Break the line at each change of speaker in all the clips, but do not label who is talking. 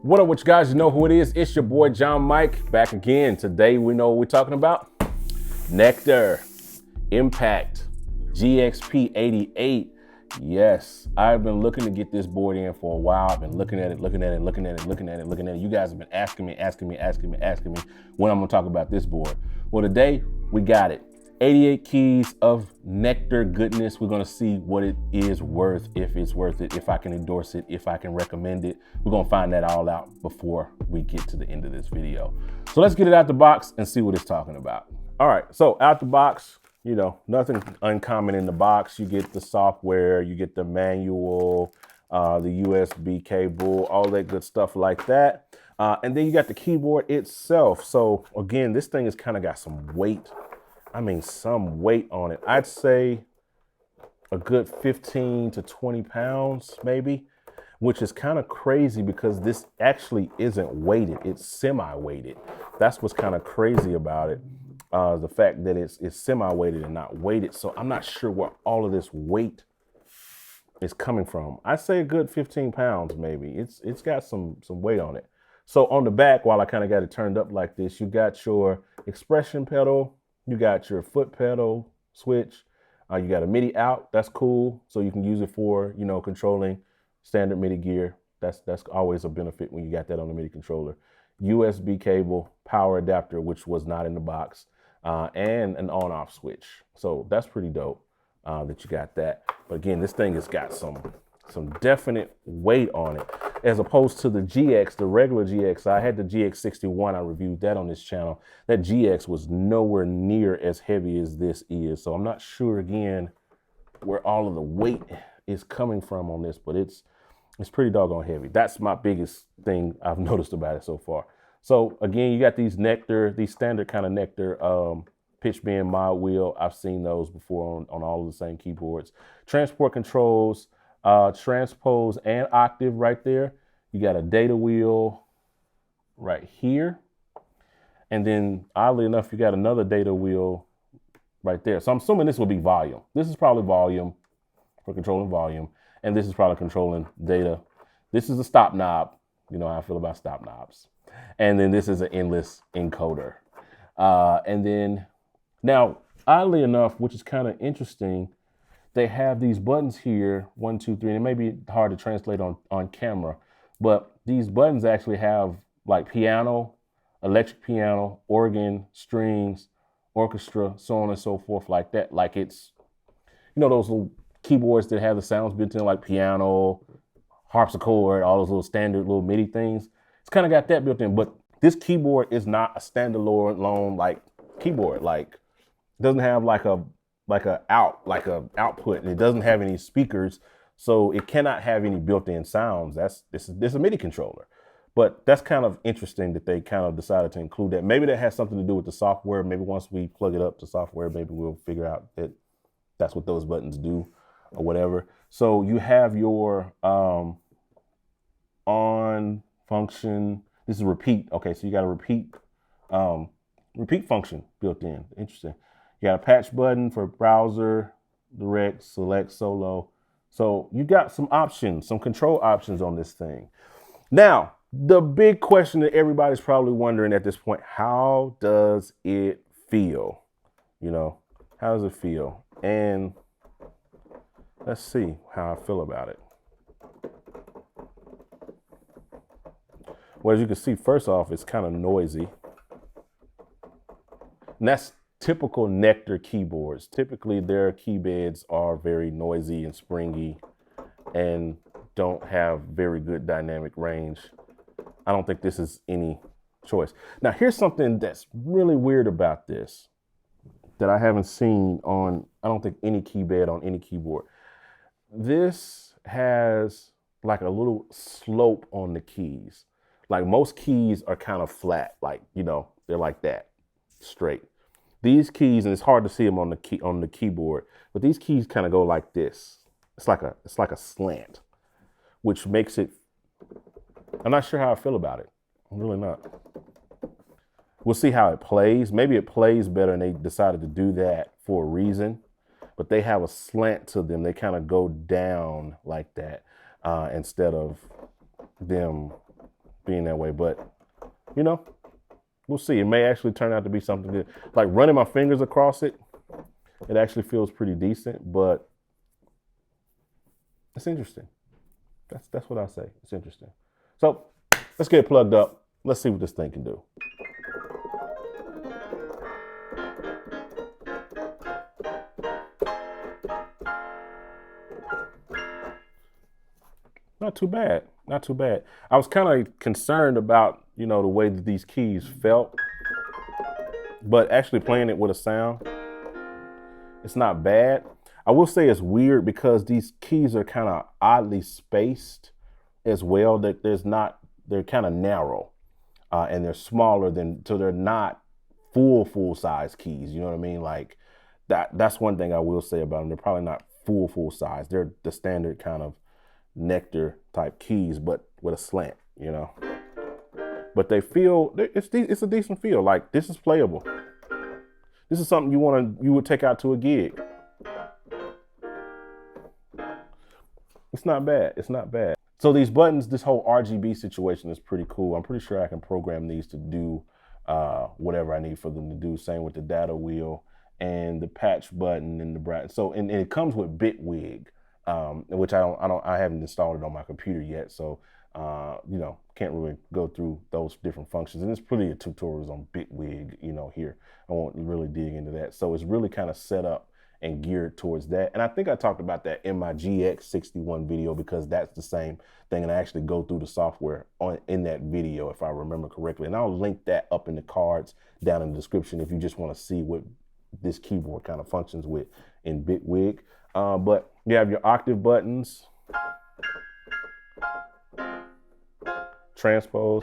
What up with you guys? You know who it is. It's your boy John Mike back again. Today we know what we're talking about. Nektar Impact GXP88. Yes, I've been looking to get this board in for a while. I've been looking at it. You guys have been asking me when I'm gonna talk about this board. Well, today we got it. 88 keys of Nektar goodness. We're gonna see what it is worth, if it's worth it, if I can endorse it, if I can recommend it. We're gonna find that all out before we get to the end of this video. So let's get it out the box and see what it's talking about. All right, so out the box, you know, nothing uncommon in the box. You get the software, you get the manual, the USB cable, all that good stuff like that. And then you got the keyboard itself. So again, this thing has kind of got some weight. I mean, some weight on it. I'd say a good 15 to 20 pounds maybe, which is kind of crazy because this actually isn't weighted. It's semi-weighted. That's what's kind of crazy about it. The fact that it's semi-weighted and not weighted. So I'm not sure where all of this weight is coming from. I'd say a good 15 pounds maybe. It's got some weight on it. So on the back, while I kind of got it turned up like this, you got your expression pedal. You got your foot pedal switch. You got a MIDI out. That's cool. So you can use it for, you know, controlling standard MIDI gear. That's always a benefit when you got that on the MIDI controller. USB cable, power adapter, which was not in the box, and an on-off switch. So that's pretty dope that you got that. But again, this thing has got some definite weight on it, as opposed to the GX, the regular GX. I had the GX61. I reviewed that on this channel. That GX was nowhere near as heavy as this is. So I'm not sure again where all of the weight is coming from on this, but it's pretty doggone heavy. That's my biggest thing I've noticed about it so far. So again, you got these Nektar, these standard kind of Nektar pitch bend mod wheel. I've seen those before on all of the same keyboards. Transport controls, transpose and octave right there. You got a data wheel right here. And then oddly enough, you got another data wheel right there. So I'm assuming this will be volume. This is probably volume for controlling volume. And this is probably controlling data. This is a stop knob. You know how I feel about stop knobs. And then this is an endless encoder. And then now, oddly enough, which is kind of interesting, they have these buttons here, 1, 2, 3, and it may be hard to translate on camera, but these buttons actually have like piano, electric piano, organ, strings, orchestra, so on and so forth like that. Like it's, you know, those little keyboards that have the sounds built in like piano, harpsichord, all those little standard little MIDI things. It's kind of got that built in, but this keyboard is not a standalone like keyboard. Like it doesn't have like a output, and it doesn't have any speakers, so it cannot have any built-in sounds. This is a MIDI controller. But that's kind of interesting that they kind of decided to include that. Maybe that has something to do with the software. Maybe once we plug it up to software, maybe we'll figure out that that's what those buttons do or whatever. So you have your on function. This is repeat. Okay, so you got a repeat function built in. Interesting. You got a patch button for browser, direct, select, solo. So you got some options, some control options on this thing. Now, the big question that everybody's probably wondering at this point, how does it feel? You know, how does it feel? And let's see how I feel about it. Well, as you can see, first off, it's kind of noisy. And that's typical Nektar keyboards. Typically, their key beds are very noisy and springy and don't have very good dynamic range. I don't think this is any choice. Now, here's something that's really weird about this that I haven't seen on, I don't think, any key bed on any keyboard. This has like a little slope on the keys. Like most keys are kind of flat, like, you know, they're like that, straight. These keys, and it's hard to see them on the keyboard, but these keys kind of go like this. It's like a slant, which makes it, I'm not sure how I feel about it. I'm really not. We'll see how it plays. Maybe it plays better and they decided to do that for a reason, but they have a slant to them. They kind of go down like that instead of them being that way, but you know, we'll see. It may actually turn out to be something good. Like running my fingers across it, it actually feels pretty decent, but it's interesting. That's what I say. It's interesting. So let's get it plugged up. Let's see what this thing can do. Not too bad. Not too bad. I was kind of concerned about, you know, the way that these keys felt, but actually playing it with a sound, it's not bad. I will say it's weird because these keys are kind of oddly spaced as well. That they're kind of narrow and they're smaller so they're not full size keys. You know what I mean? Like that's one thing I will say about them. They're probably not full size. They're the standard kind of Nektar type keys, but with a slant, you know. But they feel it's a decent feel. Like this is playable. This is something you would take out to a gig. It's not bad. It's not bad. So these buttons, this whole RGB situation is pretty cool. I'm pretty sure I can program these to do whatever I need for them to do. Same with the data wheel and the patch button and the bracket. So and it comes with Bitwig. Which I haven't installed it on my computer yet, so you know, can't really go through those different functions. And there's plenty of tutorials on Bitwig, you know, here. I won't really dig into that. So it's really kind of set up and geared towards that. And I think I talked about that in my GX61 video because that's the same thing. And I actually go through the software in that video, if I remember correctly. And I'll link that up in the cards down in the description if you just want to see what this keyboard kind of functions with in Bitwig. But you have your octave buttons, transpose,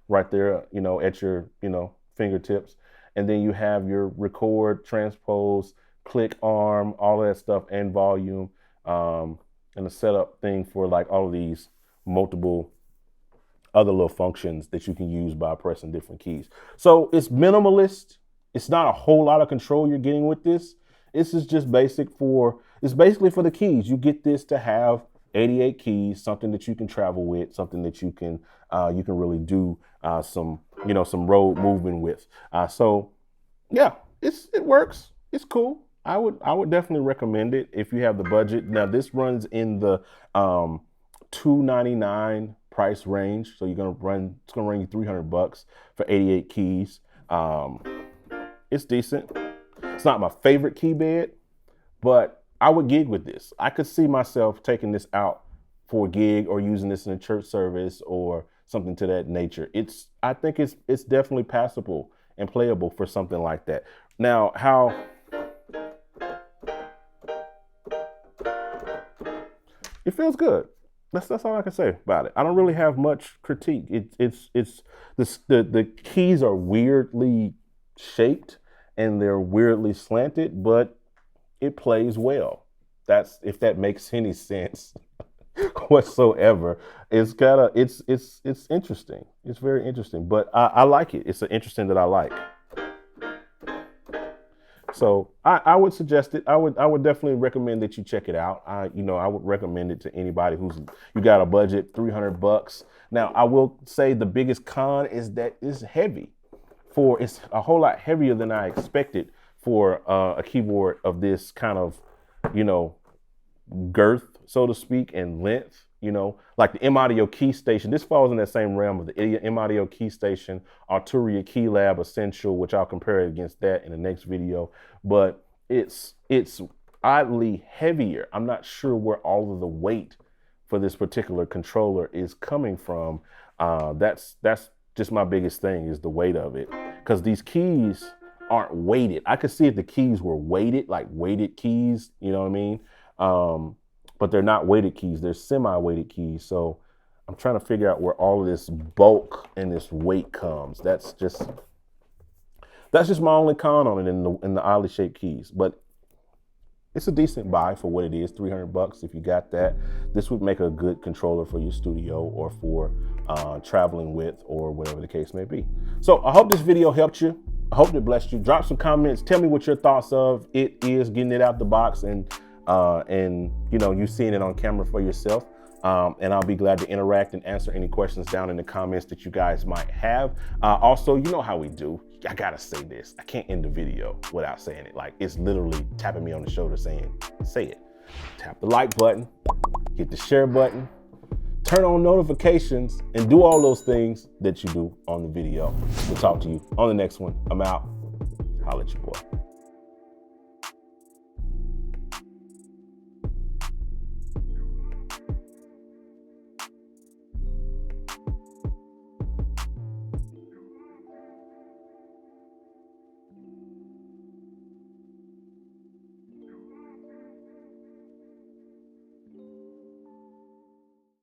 right there, you know, at your, you know, fingertips. And then you have your record, transpose, click arm, all of that stuff, and volume, and the setup thing for like all of these multiple other little functions that you can use by pressing different keys. So it's minimalist. It's not a whole lot of control you're getting with this. This is just it's basically for the keys. You get this to have 88 keys, something that you can travel with, something that you can really do some road movement with. So yeah, it works. It's cool. I would definitely recommend it if you have the budget. Now this runs in the $299 price range. So it's gonna run you $300 for 88 keys. It's decent. It's not my favorite key bed, but I would gig with this. I could see myself taking this out for a gig or using this in a church service or something to that nature. I think it's definitely passable and playable for something like that. Now, it feels good. That's all I can say about it. I don't really have much critique. The keys are weirdly shaped and they're weirdly slanted, but it plays well. If that makes any sense whatsoever. It's interesting. It's very interesting, but I like it. It's an interesting that I like. So I would suggest it. I would definitely recommend that you check it out. I would recommend it to anybody you got a budget, $300. Now I will say the biggest con is that it's heavy. It's a whole lot heavier than I expected for a keyboard of this kind of, you know, girth, so to speak, and length. You know, like the M-Audio Key Station. This falls in that same realm of the M-Audio Key Station, Arturia Keylab Essential, which I'll compare it against that in the next video. But it's oddly heavier. I'm not sure where all of the weight for this particular controller is coming from. That's just my biggest thing is the weight of it, because these keys aren't weighted. I could see if the keys were weighted, like weighted keys, you know what I mean? But they're not weighted keys. They're semi-weighted keys. So I'm trying to figure out where all of this bulk and this weight comes. That's just my only con on it in the oddly shaped keys. But it's a decent buy for what it is, $300 if you got that. This would make a good controller for your studio or for traveling with or whatever the case may be. So I hope this video helped you. I hope it blessed you. Drop some comments. Tell me what your thoughts of it is, getting it out the box and you know, you seeing it on camera for yourself. And I'll be glad to interact and answer any questions down in the comments that you guys might have. Also, you know how we do. I gotta say this. I can't end the video without saying it. Like, it's literally tapping me on the shoulder saying, say it. Tap the like button, hit the share button, turn on notifications, and do all those things that you do on the video. We'll talk to you on the next one. I'm out. Holla at your boy.